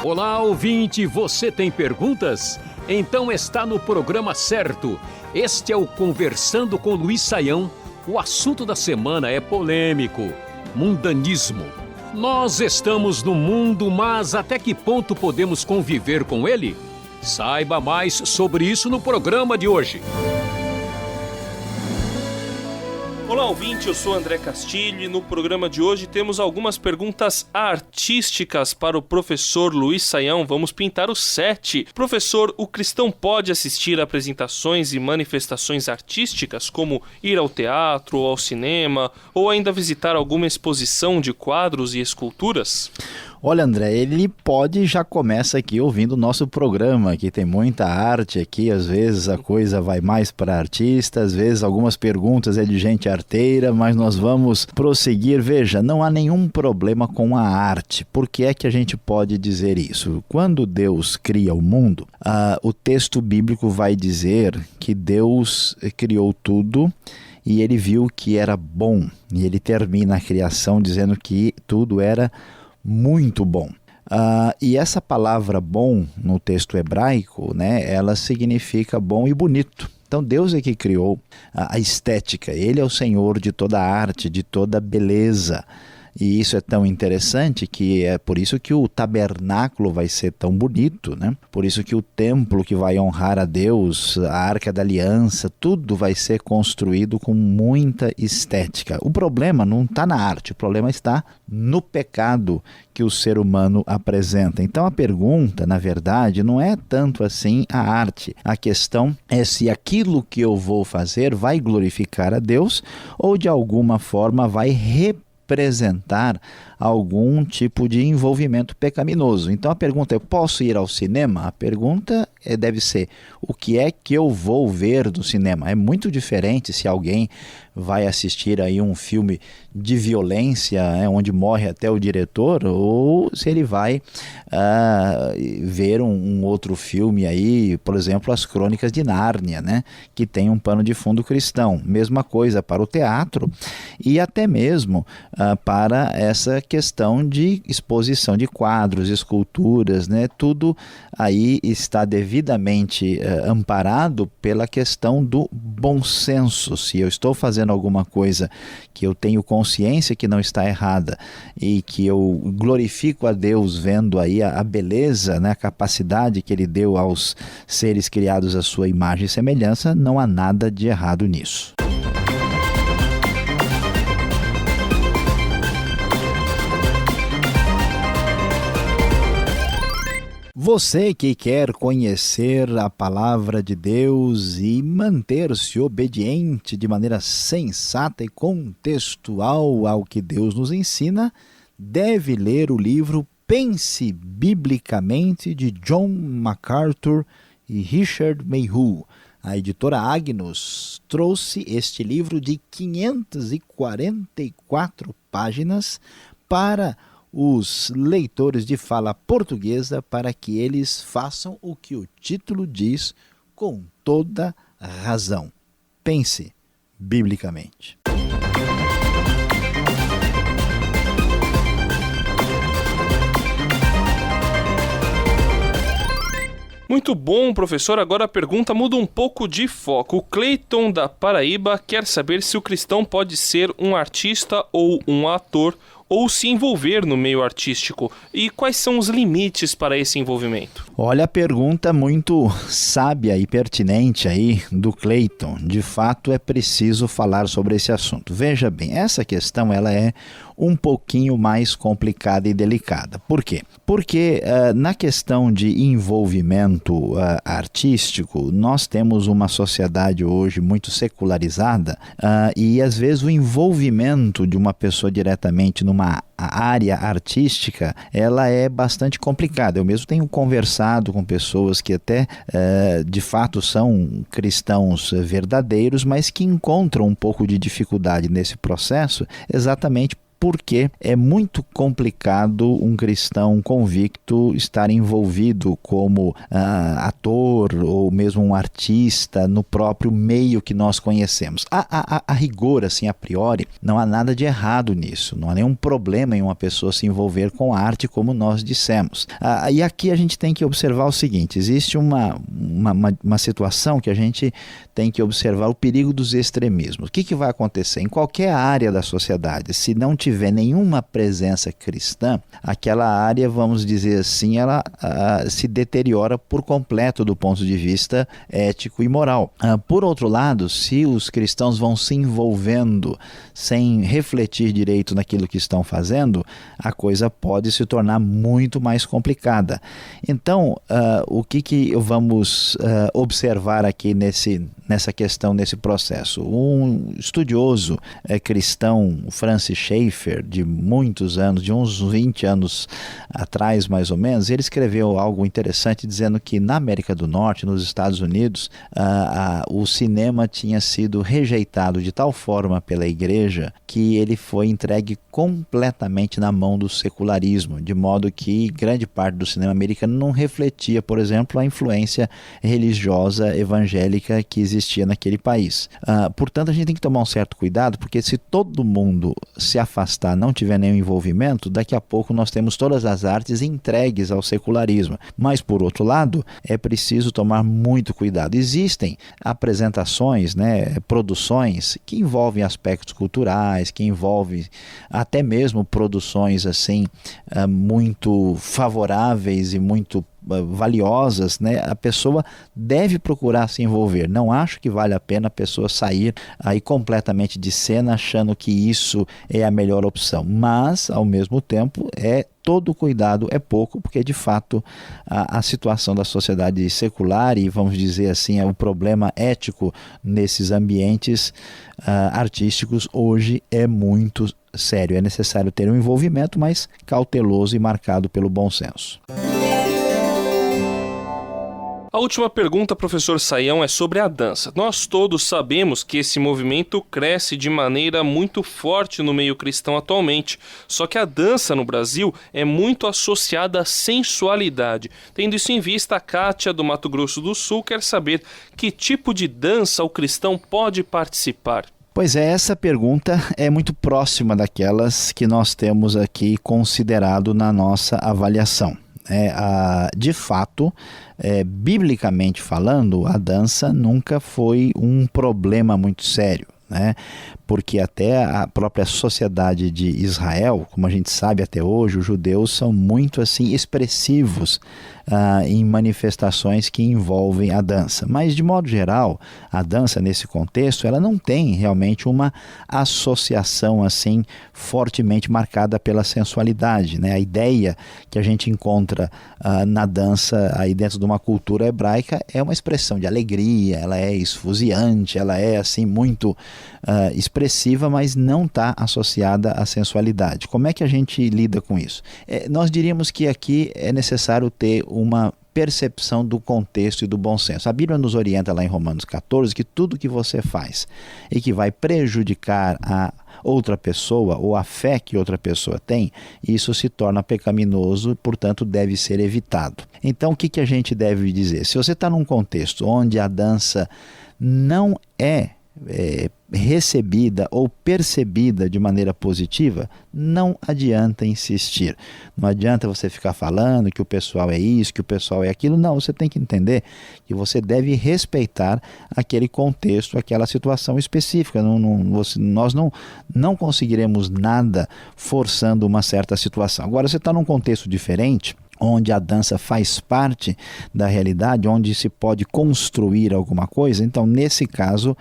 Olá, ouvinte, você tem perguntas? Então está no programa certo. Este é o Conversando com Luiz Saião. O assunto da semana é polêmico: mundanismo. Nós estamos no mundo, mas até que ponto podemos conviver com ele? Saiba mais sobre isso no programa de hoje. Olá, ouvinte, eu sou André Castilho e no programa de hoje temos algumas perguntas artísticas para o professor Luiz Saião. Vamos pintar o set. Professor, o cristão pode assistir a apresentações e manifestações artísticas, como ir ao teatro ou ao cinema, ou ainda visitar alguma exposição de quadros e esculturas? Olha, André, ele pode, já começa aqui ouvindo o nosso programa, que tem muita arte aqui, às vezes a coisa vai mais para artista, às vezes algumas perguntas é de gente arteira, mas nós vamos prosseguir. Veja, não há nenhum problema com a arte. Por que é que a gente pode dizer isso? Quando Deus cria o mundo, o texto bíblico vai dizer que Deus criou tudo e ele viu que era bom, e ele termina a criação dizendo que tudo era muito bom. E essa palavra bom no texto hebraico, né, ela significa bom e bonito. Então Deus é que criou a estética, Ele é o Senhor de toda a arte, de toda a beleza. E isso é tão interessante que é por isso que o tabernáculo vai ser tão bonito, né? Por isso que o templo que vai honrar a Deus, a Arca da Aliança, tudo vai ser construído com muita estética. O problema não está na arte, o problema está no pecado que o ser humano apresenta. Então a pergunta, na verdade, não é tanto assim a arte. A questão é se aquilo que eu vou fazer vai glorificar a Deus ou de alguma forma vai representar algum tipo de envolvimento pecaminoso. Então a pergunta é: eu posso ir ao cinema? A pergunta deve ser: o que é que eu vou ver no cinema? É muito diferente se alguém vai assistir aí um filme de violência, onde morre até o diretor, ou se ele vai ver um outro filme aí, por exemplo, As Crônicas de Nárnia, né, que tem um pano de fundo cristão. Mesma coisa para o teatro e até mesmo para essa questão de exposição de quadros, esculturas, né? Tudo aí está devidamente amparado pela questão do bom senso. Se eu estou fazendo alguma coisa que eu tenho consciência que não está errada e que eu glorifico a Deus vendo aí a beleza, né, a capacidade que Ele deu aos seres criados à sua imagem e semelhança, não há nada de errado nisso. Você que quer conhecer a palavra de Deus e manter-se obediente de maneira sensata e contextual ao que Deus nos ensina, deve ler o livro Pense Biblicamente, de John MacArthur e Richard Mayhew. A editora Agnus trouxe este livro de 544 páginas para os leitores de fala portuguesa, para que eles façam o que o título diz com toda razão. Pense biblicamente. Muito bom, professor. Agora a pergunta muda um pouco de foco. O Cleiton da Paraíba quer saber se o cristão pode ser um artista ou um ator, ou se envolver no meio artístico, e quais são os limites para esse envolvimento? Olha a pergunta muito sábia e pertinente aí do Cleiton. De fato é preciso falar sobre esse assunto. Veja bem, essa questão ela é um pouquinho mais complicada e delicada. Por quê? Porque na questão de envolvimento artístico, nós temos uma sociedade hoje muito secularizada e às vezes o envolvimento de uma pessoa diretamente numa área artística, ela é bastante complicada. Eu mesmo tenho conversado com pessoas que até de fato são cristãos verdadeiros, mas que encontram um pouco de dificuldade nesse processo exatamente porque é muito complicado um cristão convicto estar envolvido como ator ou mesmo um artista no próprio meio que nós conhecemos. A rigor, assim, a priori, não há nada de errado nisso, não há nenhum problema em uma pessoa se envolver com arte, como nós dissemos. E aqui a gente tem que observar o seguinte: existe uma situação que a gente tem que observar o perigo dos extremismos. O que vai acontecer? Em qualquer área da sociedade, se não tiver nenhuma presença cristã, aquela área, vamos dizer assim, ela se deteriora por completo do ponto de vista ético e moral. Por outro lado, se os cristãos vão se envolvendo sem refletir direito naquilo que estão fazendo, a coisa pode se tornar muito mais complicada. Então, o que vamos observar aqui nessa questão, nesse processo? Um estudioso cristão, Francis Schaeffer, de muitos anos, de uns 20 anos atrás mais ou menos, ele escreveu algo interessante dizendo que na América do Norte, nos Estados Unidos, o cinema tinha sido rejeitado de tal forma pela igreja que ele foi entregue completamente na mão do secularismo, de modo que grande parte do cinema americano não refletia, por exemplo, a influência religiosa evangélica que existia naquele país. Portanto, a gente tem que tomar um certo cuidado, porque se todo mundo se afastar, não tiver nenhum envolvimento, daqui a pouco nós temos todas as artes entregues ao secularismo. Mas, por outro lado, é preciso tomar muito cuidado. Existem apresentações, produções que envolvem aspectos culturais, que envolvem até mesmo produções assim muito favoráveis e muito valiosas, a pessoa deve procurar se envolver. Não acho que vale a pena a pessoa sair aí completamente de cena achando que isso é a melhor opção, mas ao mesmo tempo todo cuidado é pouco, porque de fato a situação da sociedade secular e, vamos dizer assim, o problema ético nesses ambientes artísticos hoje é muito sério. É necessário ter um envolvimento mais cauteloso e marcado pelo bom senso. A última pergunta, professor Sayão, é sobre a dança. Nós todos sabemos que esse movimento cresce de maneira muito forte no meio cristão atualmente, só que a dança no Brasil é muito associada à sensualidade. Tendo isso em vista, a Kátia, do Mato Grosso do Sul, quer saber que tipo de dança o cristão pode participar. Pois é, essa pergunta é muito próxima daquelas que nós temos aqui considerado na nossa avaliação. De fato, biblicamente falando, a dança nunca foi um problema muito sério, porque até a própria sociedade de Israel, como a gente sabe até hoje, os judeus são muito assim expressivos em manifestações que envolvem a dança. Mas, de modo geral, a dança nesse contexto, ela não tem realmente uma associação assim fortemente marcada pela sensualidade, A ideia que a gente encontra na dança aí dentro de uma cultura hebraica é uma expressão de alegria, ela é esfuziante, ela é assim muito expressiva, mas não está associada à sensualidade. Como é que a gente lida com isso? Nós diríamos que aqui é necessário ter uma percepção do contexto e do bom senso. A Bíblia nos orienta lá em Romanos 14 que tudo que você faz e que vai prejudicar a outra pessoa ou a fé que outra pessoa tem, isso se torna pecaminoso, portanto deve ser evitado. Então o que a gente deve dizer? Se você está num contexto onde a dança não é recebida ou percebida de maneira positiva, não adianta insistir. Não adianta você ficar falando que o pessoal é isso, que o pessoal é aquilo. Não, você tem que entender que você deve respeitar aquele contexto, aquela situação específica. Nós não conseguiremos nada forçando uma certa situação. Agora, você está num contexto diferente, onde a dança faz parte da realidade, onde se pode construir alguma coisa, então nesse caso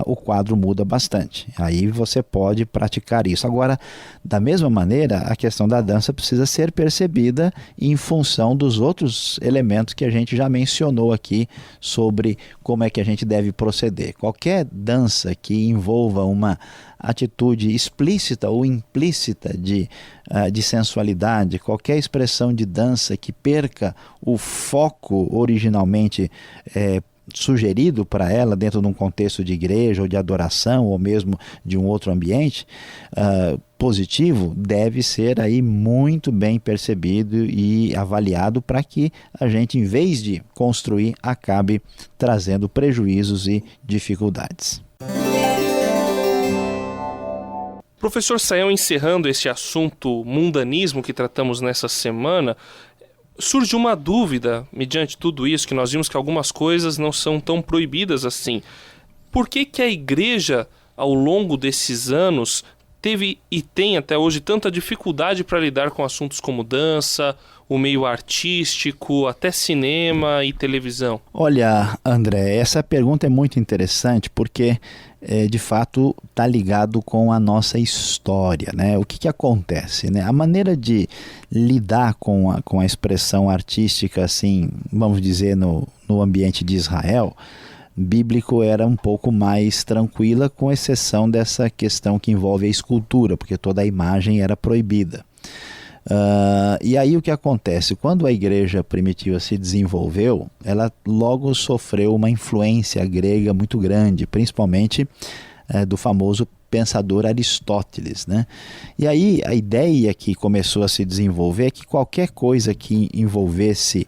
o quadro muda bastante. Aí você pode praticar isso. Agora, da mesma maneira, a questão da dança precisa ser percebida em função dos outros elementos que a gente já mencionou aqui sobre como é que a gente deve proceder. Qualquer dança que envolva uma atitude explícita ou implícita de sensualidade, qualquer expressão de dança que perca o foco originalmente sugerido para ela dentro de um contexto de igreja ou de adoração ou mesmo de um outro ambiente positivo, deve ser aí muito bem percebido e avaliado para que a gente, em vez de construir, acabe trazendo prejuízos e dificuldades. Professor Sayão, encerrando esse assunto mundanismo que tratamos nessa semana, surge uma dúvida, mediante tudo isso, que nós vimos que algumas coisas não são tão proibidas assim. Por que a igreja, ao longo desses anos, teve e tem até hoje tanta dificuldade para lidar com assuntos como dança, o meio artístico, até cinema e televisão? Olha, André, essa pergunta é muito interessante porque, de fato, está ligado com a nossa história, né? O que acontece, né? A maneira de lidar com a expressão artística, assim, vamos dizer, no ambiente de Israel, bíblico, era um pouco mais tranquila, com exceção dessa questão que envolve a escultura, porque toda a imagem era proibida. E aí o que acontece? Quando a igreja primitiva se desenvolveu, ela logo sofreu uma influência grega muito grande, principalmente do famoso pensador Aristóteles, né? E aí a ideia que começou a se desenvolver é que qualquer coisa que envolvesse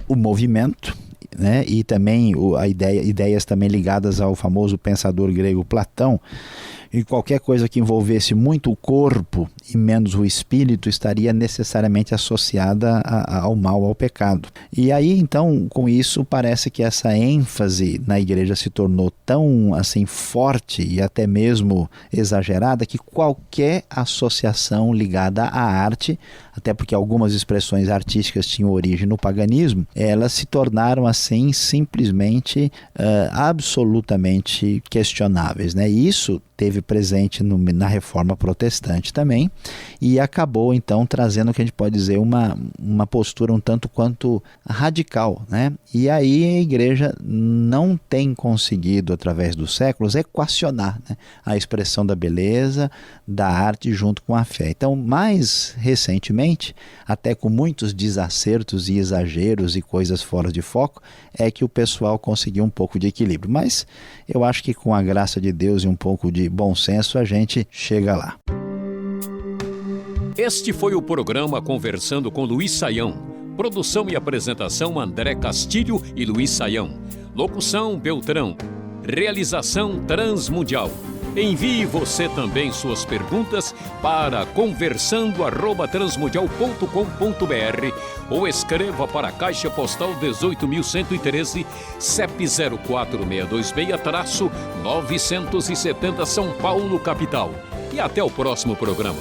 o movimento, né, e também ideias também ligadas ao famoso pensador grego Platão, e qualquer coisa que envolvesse muito o corpo e menos o espírito estaria necessariamente associada ao mal, ao pecado. E aí, então, com isso, parece que essa ênfase na igreja se tornou tão assim forte e até mesmo exagerada que qualquer associação ligada à arte, até porque algumas expressões artísticas tinham origem no paganismo, elas se tornaram assim simplesmente absolutamente questionáveis, né? E isso teve presente na Reforma Protestante também, e acabou então trazendo o que a gente pode dizer uma postura um tanto quanto radical, né? E aí a igreja não tem conseguido, através dos séculos, equacionar, né, a expressão da beleza, da arte junto com a fé. Então, mais recentemente, até com muitos desacertos e exageros e coisas fora de foco, é que o pessoal conseguiu um pouco de equilíbrio. Mas eu acho que com a graça de Deus e um pouco de bom senso, a gente chega lá. Este foi o programa Conversando com Luiz Sayão. Produção e apresentação André Castilho e Luiz Sayão. Locução Beltrão. Realização Transmundial. Envie você também suas perguntas para conversando@transmundial.com.br ou escreva para a Caixa Postal 18.113, CEP 04626-970 São Paulo, capital. E até o próximo programa.